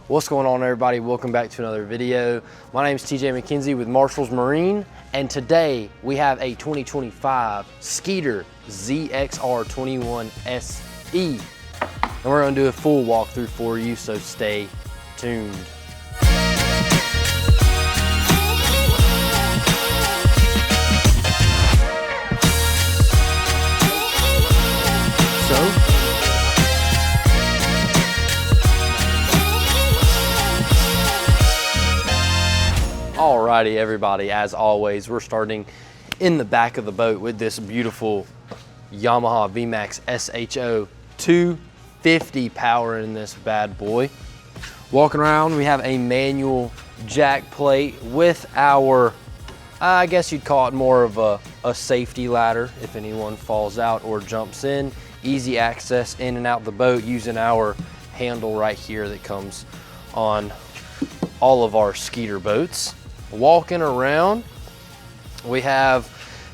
What's going on, everybody? Welcome back to another video. My name is TJ McKenzie with Marshall's Marine, and today we have a 2025 Skeeter ZXR21 SE. And we're gonna do a full walkthrough for you, so stay tuned. Alrighty, everybody, as always, we're starting in the back of the boat with this beautiful Yamaha VMAX SHO 250 power in this bad boy. Walking around, we have a manual jack plate with our, I guess you'd call it more of a safety ladder if anyone falls out or jumps in. Easy access in and out the boat using our handle right here that comes on all of our Skeeter boats. Walking around, we have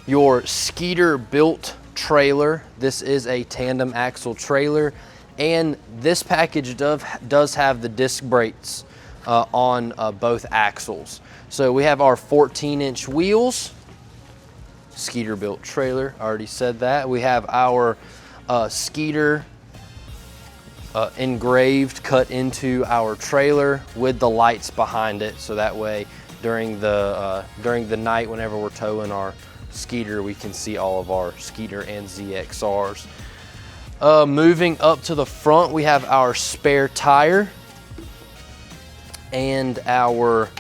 your Skeeter built trailer. This is a tandem axle trailer, and this package does have the disc brakes on both axles. So we have our 14-inch wheels, Skeeter built trailer, I already said that. We have our Skeeter engraved, cut into our trailer with the lights behind it, so that way during the night, whenever we're towing our Skeeter, we can see all of our Skeeter and ZXRs. Moving up to the front, we have our spare tire and our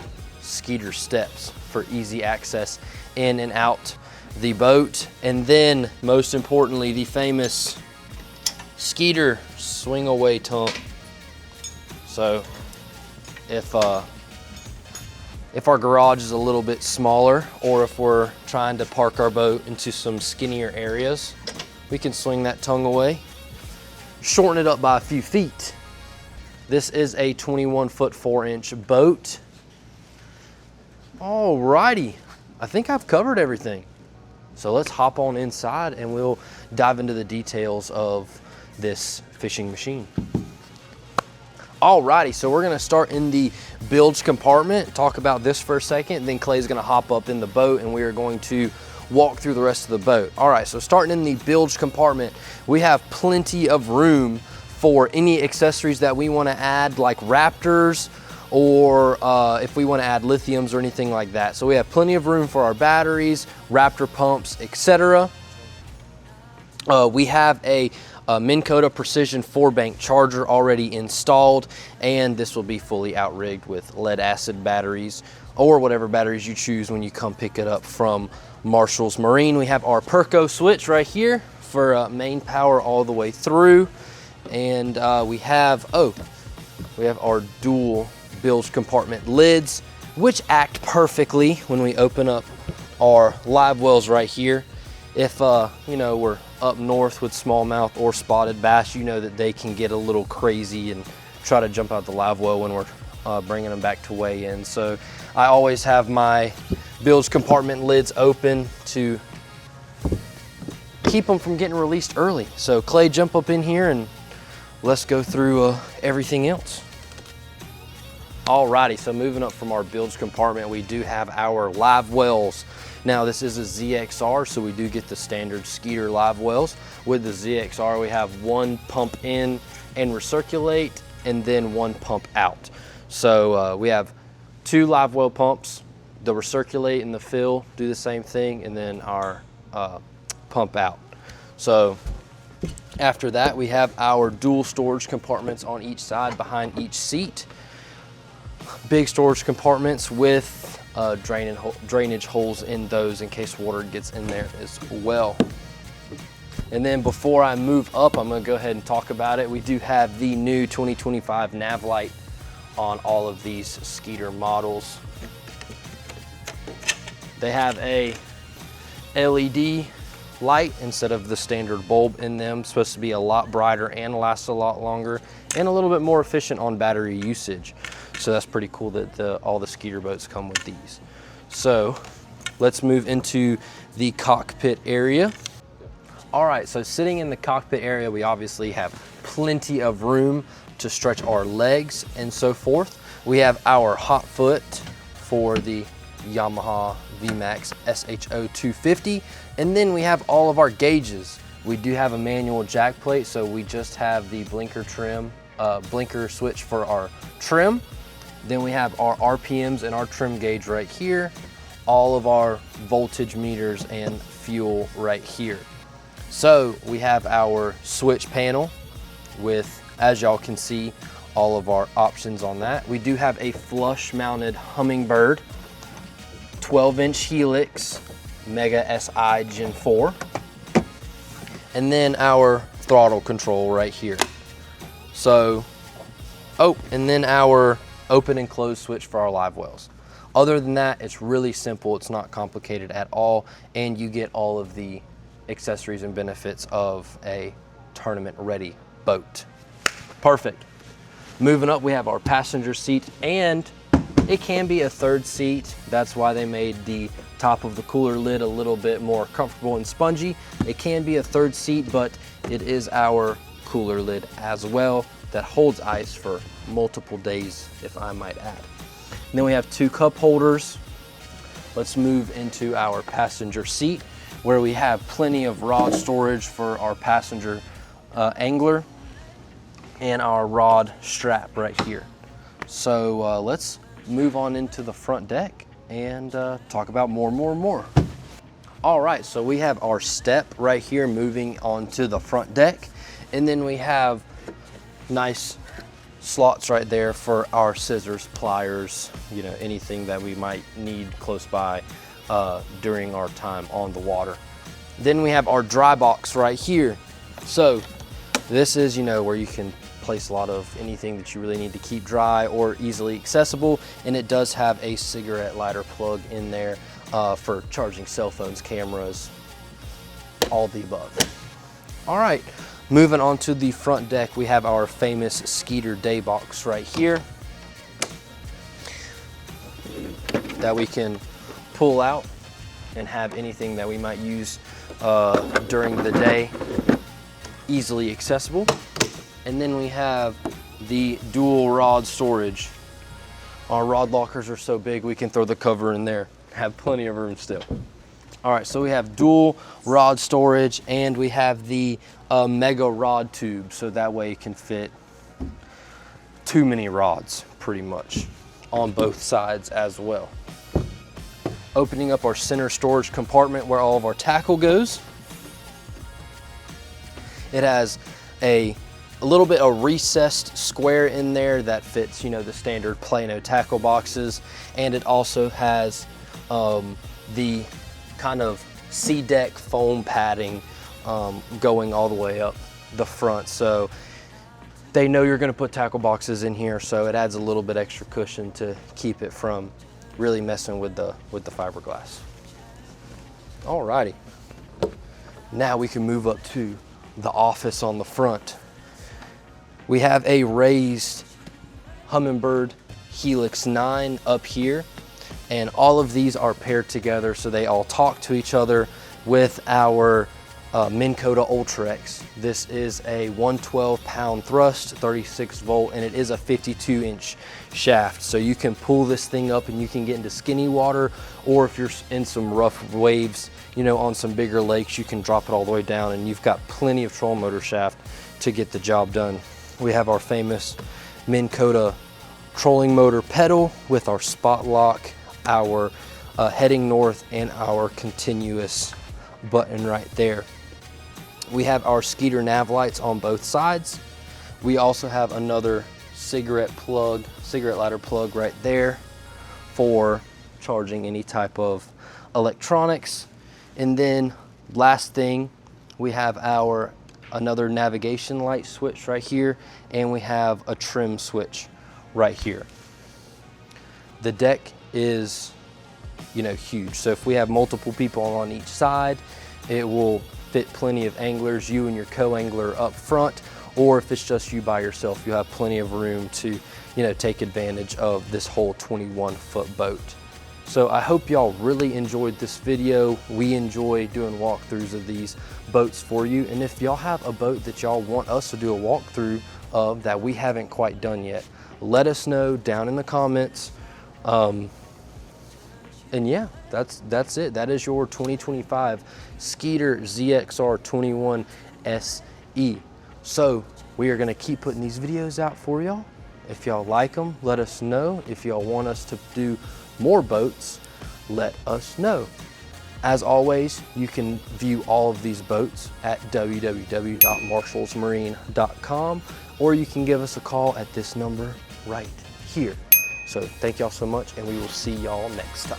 Skeeter steps for easy access in and out the boat. And then, most importantly, the famous Skeeter swing away tongue. So if our garage is a little bit smaller, or if we're trying to park our boat into some skinnier areas, we can swing that tongue away, shorten it up by a few feet. This is a 21-foot 4-inch boat. Alrighty, I think I've covered everything. So let's hop on inside and we'll dive into the details of this fishing machine. Alrighty, so we're gonna start in the bilge compartment, talk about this for a second, then Clay's gonna hop up in the boat and we are going to walk through the rest of the boat. All right, so starting in the bilge compartment, we have plenty of room for any accessories that we wanna add, like Raptors, or if we wanna add lithiums or anything like that. So we have plenty of room for our batteries, Raptor pumps, etc. We have a Minn Kota Precision 4-bank charger already installed, and this will be fully outrigged with lead acid batteries or whatever batteries you choose when you come pick it up from Marshall's Marine. We have our Perco switch right here for main power all the way through, and we have our dual bilge compartment lids, which act perfectly when we open up our Livewells right here. If you know, we're up north with smallmouth or spotted bass, you know that they can get a little crazy and try to jump out the live well when we're bringing them back to weigh in. So I always have my bilge compartment lids open to keep them from getting released early. So Clay, jump up in here and let's go through everything else. Alrighty, so moving up from our bilge compartment, we do have our Livewells. Now this is a ZXR, so we do get the standard Skeeter Livewells. With the ZXR, we have one pump in and recirculate, and then one pump out. So we have two Livewell pumps, the recirculate and the fill do the same thing, and then our pump out. So after that, we have our dual storage compartments on each side behind each seat. Big storage compartments with drainage holes in those in case water gets in there as well. And then before I move up, I'm gonna go ahead and talk about it. We do have the new 2025 nav light on all of these Skeeter models. They have a LED light instead of the standard bulb in them. It's supposed to be a lot brighter and last a lot longer and a little bit more efficient on battery usage. So that's pretty cool that all the Skeeter boats come with these. So let's move into the cockpit area. All right, so sitting in the cockpit area, we obviously have plenty of room to stretch our legs and so forth. We have our hot foot for the Yamaha VMAX SHO250. And then we have all of our gauges. We do have a manual jack plate, so we just have the blinker switch for our trim. Then we have our RPMs and our trim gauge right here. All of our voltage meters and fuel right here. So we have our switch panel with, as y'all can see, all of our options on that. We do have a flush mounted Hummingbird 12-inch Helix Mega SI Gen 4. And then our throttle control right here. So, oh, and then our open and close switch for our Livewells. Other than that, it's really simple. It's not complicated at all. And you get all of the accessories and benefits of a tournament ready boat. Perfect. Moving up, we have our passenger seat, and it can be a third seat. That's why they made the top of the cooler lid a little bit more comfortable and spongy. It can be a third seat, but it is our cooler lid as well that holds ice for multiple days, if I might add. And then we have 2 cup holders. Let's move into our passenger seat, where we have plenty of rod storage for our passenger angler and our rod strap right here. So let's move on into the front deck and talk about more. All right, so we have our step right here moving onto the front deck, and then we have nice slots right there for our scissors, pliers, you know, anything that we might need close by during our time on the water. Then we have our dry box right here. So this is, you know, where you can place a lot of anything that you really need to keep dry or easily accessible. And it does have a cigarette lighter plug in there for charging cell phones, cameras, all the above. All right, moving on to the front deck, we have our famous Skeeter day box right here that we can pull out and have anything that we might use during the day easily accessible. And then we have the dual rod storage. Our rod lockers are so big we can throw the cover in there, have plenty of room still. All right, so we have dual rod storage, and we have the mega rod tube, so that way it can fit too many rods pretty much on both sides as well. Opening up our center storage compartment where all of our tackle goes. It has a little bit of recessed square in there that fits, you know, the standard Plano tackle boxes, and it also has the kind of C-deck foam padding going all the way up the front, so they know you're going to put tackle boxes in here, so it adds a little bit extra cushion to keep it from really messing with the fiberglass. Alrighty, now we can move up to the office on the front. We have a raised Hummingbird Helix 9 up here, and all of these are paired together so they all talk to each other with our Minn Kota Ultra X. This is a 112 pound thrust, 36 volt, and it is a 52-inch shaft. So you can pull this thing up and you can get into skinny water, or if you're in some rough waves, you know, on some bigger lakes, you can drop it all the way down and you've got plenty of trolling motor shaft to get the job done. We have our famous Minn Kota trolling motor pedal with our spot lock, our heading north, and our continuous button right there. We have our Skeeter nav lights on both sides. We also have another cigarette lighter plug right there for charging any type of electronics. And then last thing, we have another navigation light switch right here, and we have a trim switch right here. The deck is, you know, huge. So if we have multiple people on each side, it will fit plenty of anglers, you and your co-angler up front, or if it's just you by yourself, you have plenty of room to, you know, take advantage of this whole 21-foot boat. So I hope y'all really enjoyed this video. We enjoy doing walkthroughs of these boats for you. And if y'all have a boat that y'all want us to do a walkthrough of that we haven't quite done yet, let us know down in the comments. And yeah, that's it. That is your 2025 Skeeter ZXR21 SE. So we are gonna keep putting these videos out for y'all. If y'all like them, let us know. If y'all want us to do more boats, let us know. As always, you can view all of these boats at www.marshallsmarine.com, or you can give us a call at this number right here. So thank y'all so much, and we will see y'all next time.